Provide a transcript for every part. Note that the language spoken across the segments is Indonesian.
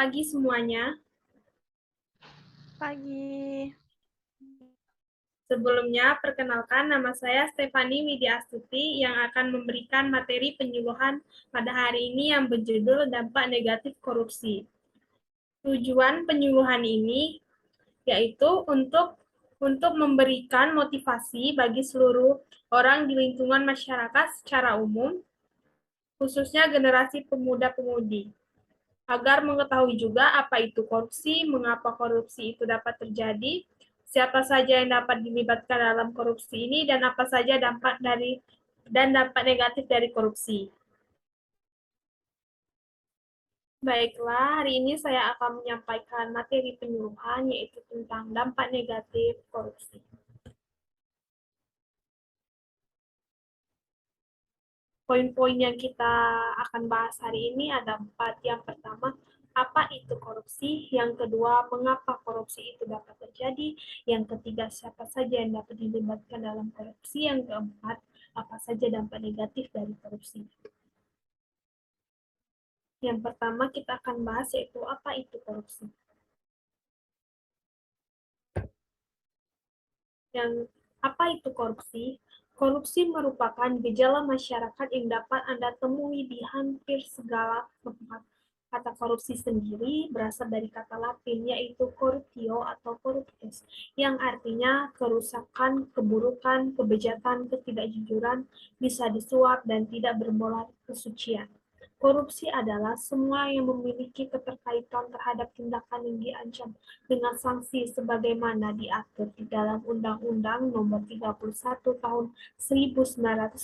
pagi semuanya. Pagi. Sebelumnya, perkenalkan nama saya Stefani Widya Astuti yang akan memberikan materi penyuluhan pada hari ini yang berjudul dampak negatif korupsi. Tujuan penyuluhan ini yaitu untuk memberikan motivasi bagi seluruh orang di lingkungan masyarakat secara umum, khususnya generasi pemuda-pemudi, agar mengetahui juga apa itu korupsi, mengapa korupsi itu dapat terjadi, siapa saja yang dapat dilibatkan dalam korupsi ini, dan apa saja dampak negatif dari korupsi. Baiklah, hari ini saya akan menyampaikan materi penyuluhan yaitu tentang dampak negatif korupsi. Poin-poin yang kita akan bahas hari ini ada 4. Yang pertama, apa itu korupsi? Yang kedua, mengapa korupsi itu dapat terjadi? Yang ketiga, siapa saja yang dapat dilibatkan dalam korupsi? Yang keempat, apa saja dampak negatif dari korupsi? Yang pertama kita akan bahas yaitu apa itu korupsi. Yang apa itu korupsi? Korupsi merupakan gejala masyarakat yang dapat Anda temui di hampir segala tempat. Kata korupsi sendiri berasal dari kata Latin, yaitu corruptio atau corruptus, yang artinya kerusakan, keburukan, kebejatan, ketidakjujuran, bisa disuap, dan tidak bermoral kesucian. Korupsi adalah semua yang memiliki keterkaitan terhadap tindakan yang diancam dengan sanksi sebagaimana diatur di dalam Undang-Undang Nomor 31 Tahun 1999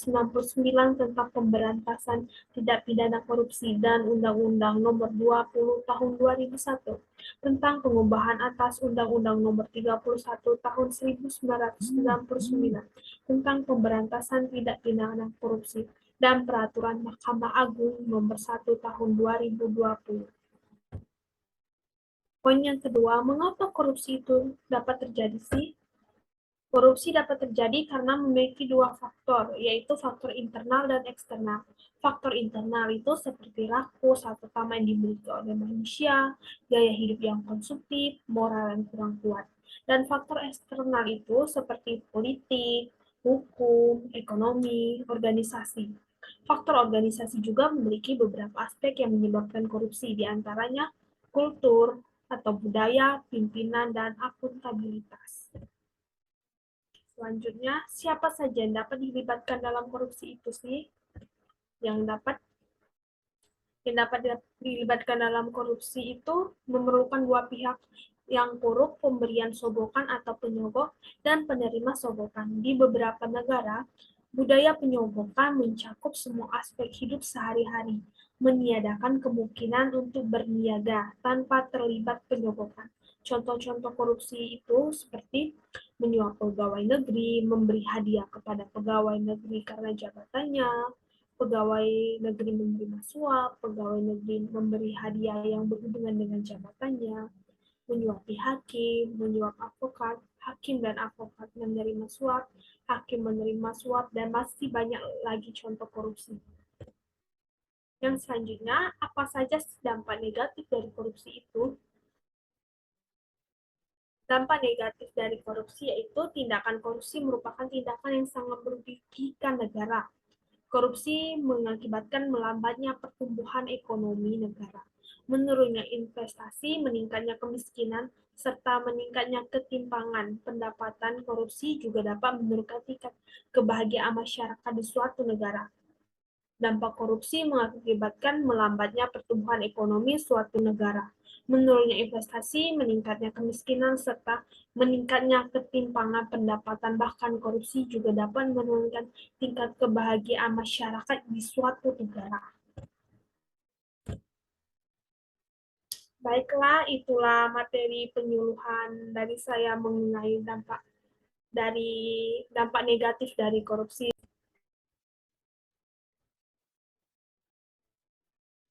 tentang Pemberantasan Tindak Pidana Korupsi dan Undang-Undang Nomor 20 Tahun 2001 tentang pengubahan atas Undang-Undang Nomor 31 Tahun 1999 tentang Pemberantasan Tindak Pidana Korupsi dan Peraturan Mahkamah Agung Nomor 1 Tahun 2020. Poin yang kedua, mengapa korupsi itu dapat terjadi sih? Korupsi dapat terjadi karena memiliki dua faktor, yaitu faktor internal dan eksternal. Faktor internal itu seperti rakus atau utama yang dimiliki oleh manusia, gaya hidup yang konsumtif, moral yang kurang kuat. Dan faktor eksternal itu seperti politik, hukum, ekonomi, organisasi. Faktor organisasi juga memiliki beberapa aspek yang menyebabkan korupsi, diantaranya kultur atau budaya, pimpinan, dan akuntabilitas. Selanjutnya, siapa saja yang dapat dilibatkan dalam korupsi itu sih? Yang dapat dilibatkan dalam korupsi itu memerlukan dua pihak, yang korup, pemberian sogokan atau penyogok, dan penerima sogokan. Di beberapa negara, budaya penyogokan mencakup semua aspek hidup sehari-hari, meniadakan kemungkinan untuk berniaga tanpa terlibat penyogokan. Contoh-contoh korupsi itu seperti menyuap pegawai negeri, memberi hadiah kepada pegawai negeri karena jabatannya, pegawai negeri menerima suap, pegawai negeri memberi hadiah yang berhubungan dengan jabatannya, menyuapi hakim, menyuap advokat, hakim dan advokat menerima suap, hakim menerima suap, dan masih banyak lagi contoh korupsi. Yang selanjutnya, apa saja dampak negatif dari korupsi itu? Dampak negatif dari korupsi yaitu tindakan korupsi merupakan tindakan yang sangat merugikan negara. Korupsi mengakibatkan melambatnya pertumbuhan ekonomi negara, menurunnya investasi, meningkatnya kemiskinan, serta meningkatnya ketimpangan pendapatan. Korupsi juga dapat menurunkan tingkat kebahagiaan masyarakat di suatu negara. Dampak korupsi mengakibatkan melambatnya pertumbuhan ekonomi suatu negara, menurunnya investasi, meningkatnya kemiskinan, serta meningkatnya ketimpangan pendapatan. Bahkan korupsi juga dapat menurunkan tingkat kebahagiaan masyarakat di suatu negara. Baiklah, itulah materi penyuluhan dari saya mengenai dampak negatif dari korupsi.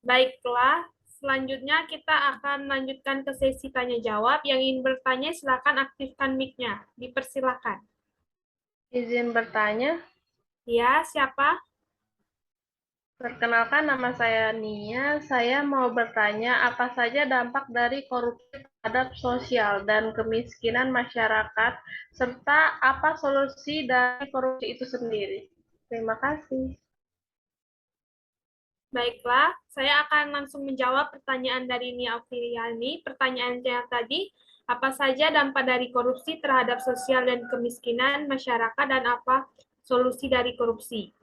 Baiklah, selanjutnya kita akan lanjutkan ke sesi tanya jawab. Yang ingin bertanya silakan aktifkan mic-nya. Dipersilakan. Izin bertanya, Ya, siapa? Perkenalkan, nama saya Nia. Saya mau bertanya apa saja dampak dari korupsi terhadap sosial dan kemiskinan masyarakat, serta apa solusi dari korupsi itu sendiri. Terima kasih. Baiklah, saya akan langsung menjawab pertanyaan dari Nia Afriani. Pertanyaannya tadi, apa saja dampak dari korupsi terhadap sosial dan kemiskinan masyarakat dan apa solusi dari korupsi?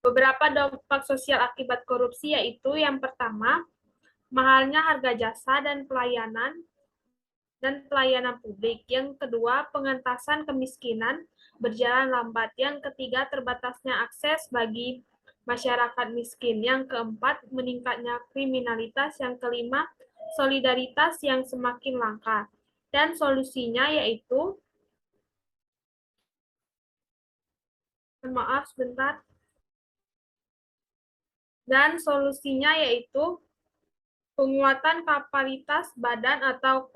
Beberapa dampak sosial akibat korupsi yaitu yang pertama, mahalnya harga jasa dan pelayanan publik. Yang kedua, pengentasan kemiskinan berjalan lambat. Yang ketiga, terbatasnya akses bagi masyarakat miskin. Yang keempat, meningkatnya kriminalitas. Yang kelima, solidaritas yang semakin langka. Dan solusinya yaitu, maaf sebentar, dan solusinya yaitu penguatan kapasitas badan atau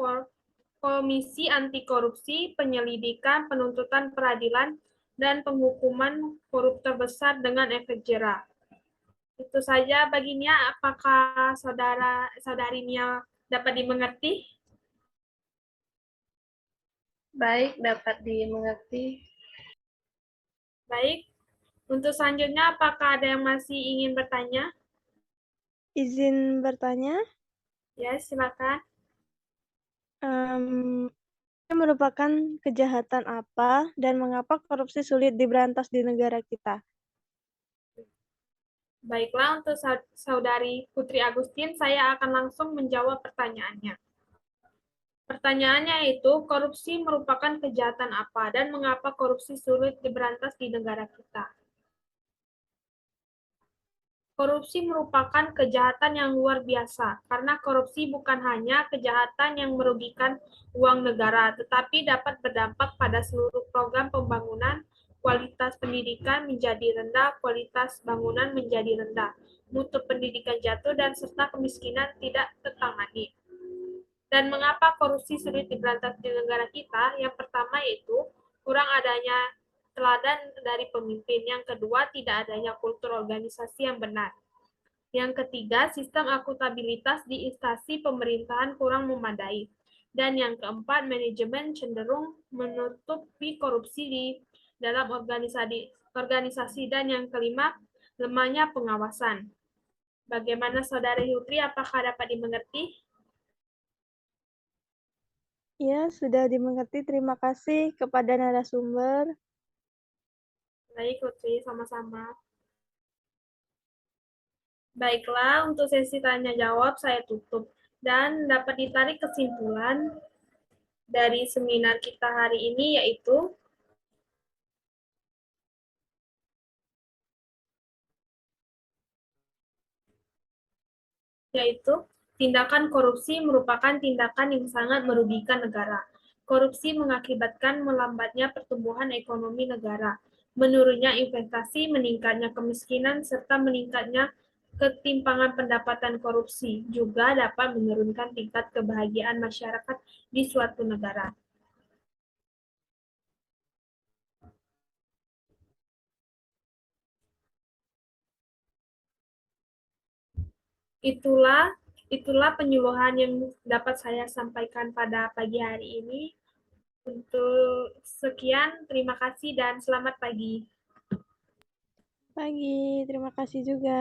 Komisi Anti Korupsi, penyelidikan, penuntutan peradilan, dan penghukuman koruptor besar dengan efek jera. Itu saja baginya. Apakah saudari Nia dapat dimengerti? Baik, dapat dimengerti. Baik. Untuk selanjutnya, apakah ada yang masih ingin bertanya? Izin bertanya, Ya, silakan. ini merupakan kejahatan apa dan mengapa korupsi sulit diberantas di negara kita? Baiklah, untuk saudari Putri Agustin, saya akan langsung menjawab pertanyaannya. Pertanyaannya itu, korupsi merupakan kejahatan apa dan mengapa korupsi sulit diberantas di negara kita? Korupsi merupakan kejahatan yang luar biasa, karena korupsi bukan hanya kejahatan yang merugikan uang negara, tetapi dapat berdampak pada seluruh program pembangunan, kualitas pendidikan menjadi rendah, kualitas bangunan menjadi rendah, mutu pendidikan jatuh, dan serta kemiskinan tidak tertangani. Dan mengapa korupsi sulit diberantas di negara kita? Yang pertama yaitu kurang adanya teladan dari pemimpin. Yang kedua, tidak adanya kultur organisasi yang benar. Yang ketiga, sistem akuntabilitas di instansi pemerintahan kurang memadai. Dan yang keempat, manajemen cenderung menutupi korupsi di dalam organisasi. Dan yang kelima, lemahnya pengawasan. Bagaimana Saudara Yutri, apakah dapat dimengerti? Ya, sudah dimengerti. Terima kasih kepada narasumber. Baik, Putri, sama-sama. Baiklah, untuk sesi tanya jawab saya tutup. Dan dapat ditarik kesimpulan dari seminar kita hari ini yaitu tindakan korupsi merupakan tindakan yang sangat merugikan negara. Korupsi mengakibatkan melambatnya pertumbuhan ekonomi negara, menurunnya investasi, meningkatnya kemiskinan, serta meningkatnya ketimpangan pendapatan. Korupsi juga dapat menurunkan tingkat kebahagiaan masyarakat di suatu negara. Itulah itulah penyuluhan yang dapat saya sampaikan pada pagi hari ini. Untuk sekian, terima kasih dan selamat pagi. Pagi, terima kasih juga.